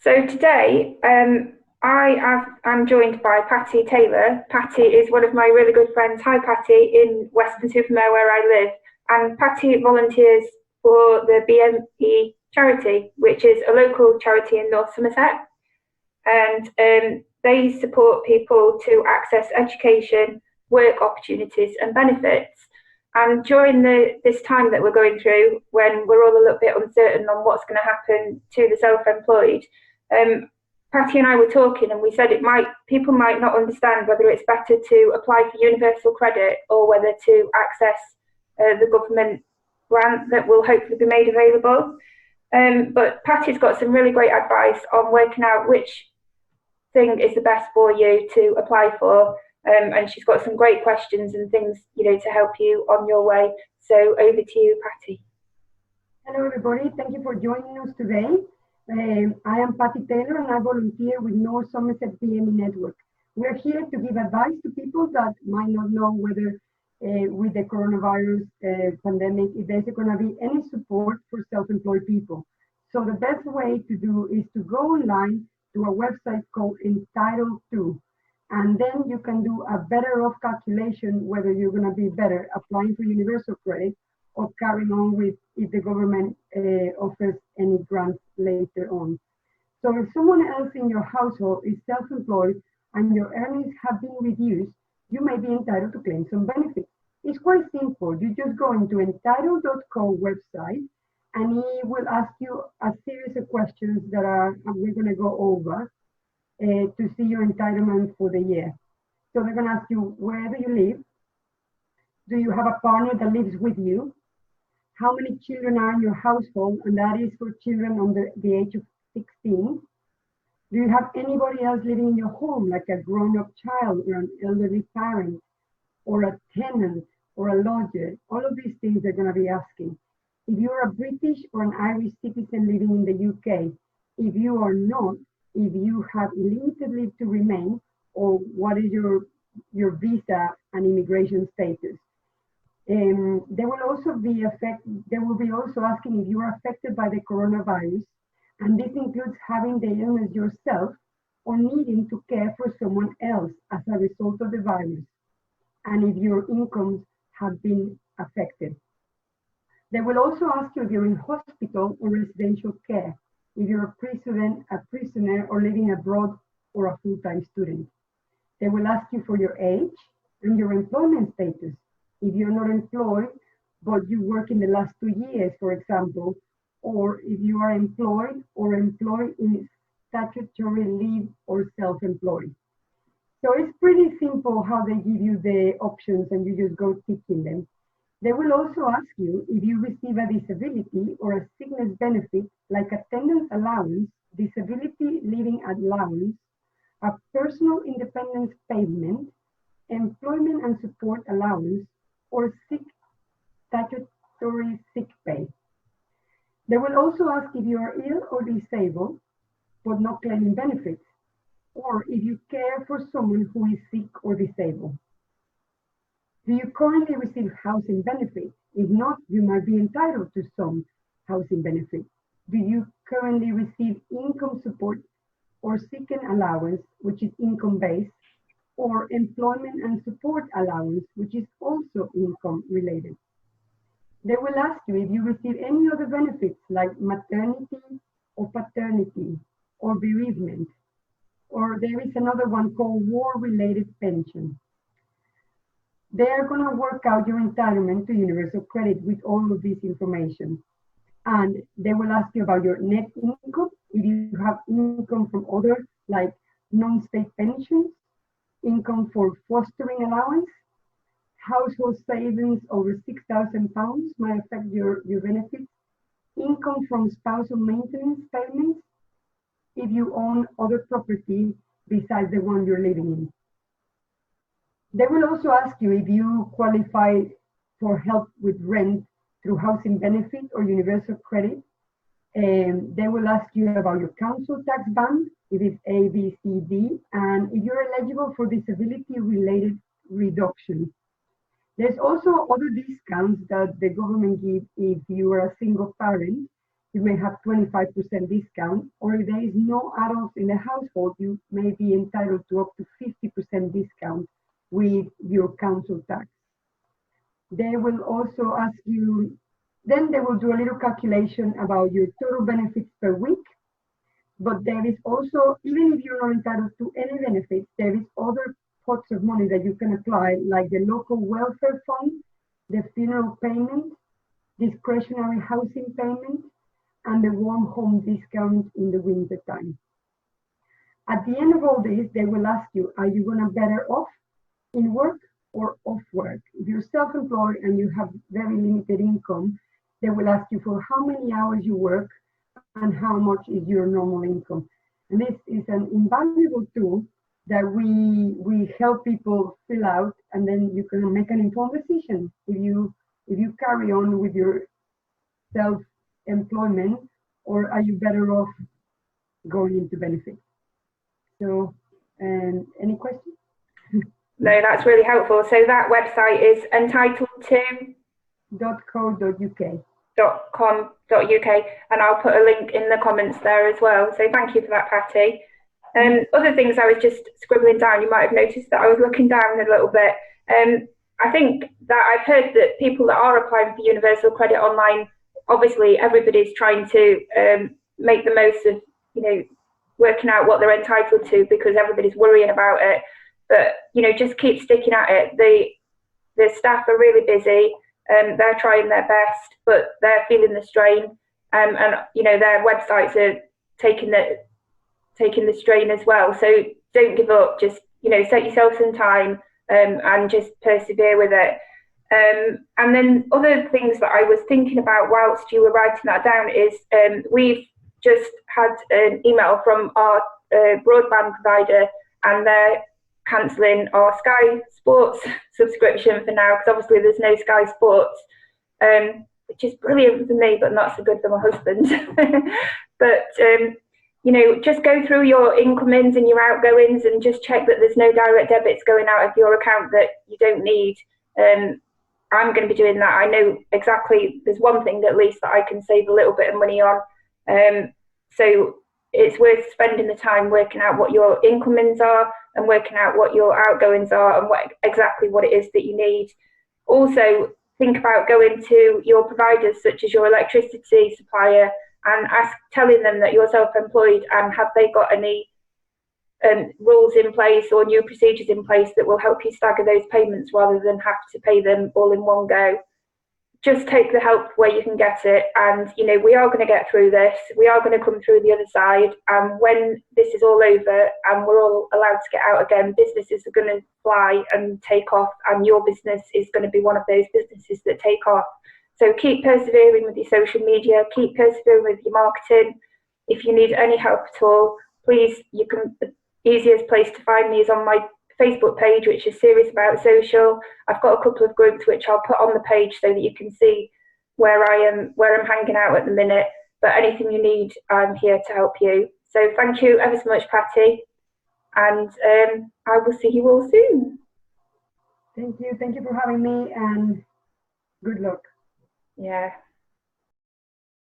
So today, I'm joined by Patty Taylor. Patty is one of my really good friends. Hi, Patty, in Weston-super-Mare where I live. And Patty volunteers for the BME charity, which is a local charity in North Somerset. And they support people to access education, work opportunities, and benefits. And during this time that we're going through, when we're all a little bit uncertain on what's going to happen to the self-employed, Patty and I were talking, and we said people might not understand whether it's better to apply for universal credit or whether to access the government grant that will hopefully be made available. But Patty's got some really great advice on working out which thing is the best for you to apply for. And she's got some great questions and things, to help you on your way. So over to you, Patty. Hello, everybody. Thank you for joining us today. I am Patty Taylor, and I volunteer with North Somerset BME Network. We're here to give advice to people that might not know whether with the coronavirus pandemic, if there's going to be any support for self-employed people. So the best way to do is to go online to a website called Entitled2. And then you can do a better off calculation whether you're going to be better applying for universal credit or carrying on with if the government offers any grants later on. So if someone else in your household is self-employed and your earnings have been reduced, you may be entitled to claim some benefits. It's quite simple. You just go into entitled.co website and it will ask you a series of questions that we're going to go over to see your entitlement for the year. So they're going to ask you, where do you live? Do you have a partner that lives with you? How many children are in your household? And that is for children under the age of 16. Do you have anybody else living in your home, like a grown-up child or an elderly parent or a tenant or a lodger? All of these things they're going to be asking. If you're a British or an Irish citizen living in the UK, if you are not, if you have limited leave to remain, or what is your visa and immigration status. They will also be also asking if you are affected by the coronavirus, and this includes having the illness yourself or needing to care for someone else as a result of the virus, and if your incomes have been affected. They will also ask you if you're in hospital or residential care, if you're a prisoner or living abroad or a full-time student. They will ask you for your age and your employment status. If you're not employed, but you work in the last 2 years, for example, or if you are employed or employed in statutory leave or self-employed. So it's pretty simple how they give you the options and you just go ticking them. They will also ask you if you receive a disability or a sickness benefit like attendance allowance, disability living allowance, a personal independence payment, employment and support allowance, or statutory sick pay. They will also ask if you are ill or disabled, but not claiming benefits, or if you care for someone who is sick or disabled. Do you currently receive housing benefits? If not, you might be entitled to some housing benefits. Do you currently receive income support or sickness allowance, which is income-based, or employment and support allowance, which is also income-related? They will ask you if you receive any other benefits like maternity or paternity or bereavement, or there is another one called war-related pension. They are going to work out your entitlement to universal credit with all of this information. And they will ask you about your net income, if you have income from other, like non-state pensions, income for fostering allowance, household savings over £6,000 might affect your benefits, income from spousal maintenance payments, if you own other property besides the one you're living in. They will also ask you if you qualify for help with rent through housing benefit or universal credit. They will ask you about your council tax band, if it's A, B, C, D, and if you're eligible for disability-related reduction. There's also other discounts that the government gives if you are a single parent, you may have 25% discount, or if there is no adults in the household, you may be entitled to up to 50% discount with your council tax. They will also ask you, then they will do a little calculation about your total benefits per week. But there is also, even if you're not entitled to any benefits, there is other pots of money that you can apply, like the local welfare fund, the funeral payment, discretionary housing payment, and the warm home discount in the winter time. At the end of all this, they will ask you, are you gonna better off in work or off work? If you're self-employed and you have very limited income, they will ask you for how many hours you work and how much is your normal income. And this is an invaluable tool that we help people fill out, and then you can make an informed decision if you carry on with your self-employment, or are you better off going into benefits. So, any questions? No, that's really helpful. So that website is entitled to .co.uk. and I'll put a link in the comments there as well. So thank you for that, Patty. Other things I was just scribbling down, you might have noticed that I was looking down a little bit. I think that I've heard that people that are applying for universal credit online, obviously everybody's trying to make the most of, working out what they're entitled to, because everybody's worrying about it. But, just keep sticking at it. The staff are really busy. They're trying their best, but they're feeling the strain. And their websites are taking the strain as well. So don't give up. Just set yourself some time and just persevere with it. And then other things that I was thinking about whilst you were writing that down is we've just had an email from our broadband provider, and they're cancelling our Sky Sports subscription for now, because obviously there's no Sky Sports, which is brilliant for me, but not so good for my husband. But just go through your incomings and your outgoings and just check that there's no direct debits going out of your account that you don't need. I'm going to be doing that. I know exactly, there's one thing at least that I can save a little bit of money on. So it's worth spending the time working out what your incomings are and working out what your outgoings are and exactly what it is that you need. Also, think about going to your providers, such as your electricity supplier, and telling them that you're self-employed, and have they got any rules in place or new procedures in place that will help you stagger those payments rather than have to pay them all in one go. Just take the help where you can get it, and we are going to get through this. We are going to come through the other side, and when this is all over and we're all allowed to get out again, businesses are going to fly and take off, and your business is going to be one of those businesses that take off. So keep persevering with your social media, keep persevering with your marketing. If you need any help at all, please, the easiest place to find me is on my Facebook page, which is Serious About Social. I've got a couple of groups which I'll put on the page so that you can see where I'm hanging out at the minute. But anything you need, I'm here to help you. So thank you ever so much, Patty, and I will see you all soon. Thank you for having me, and good luck. Yeah.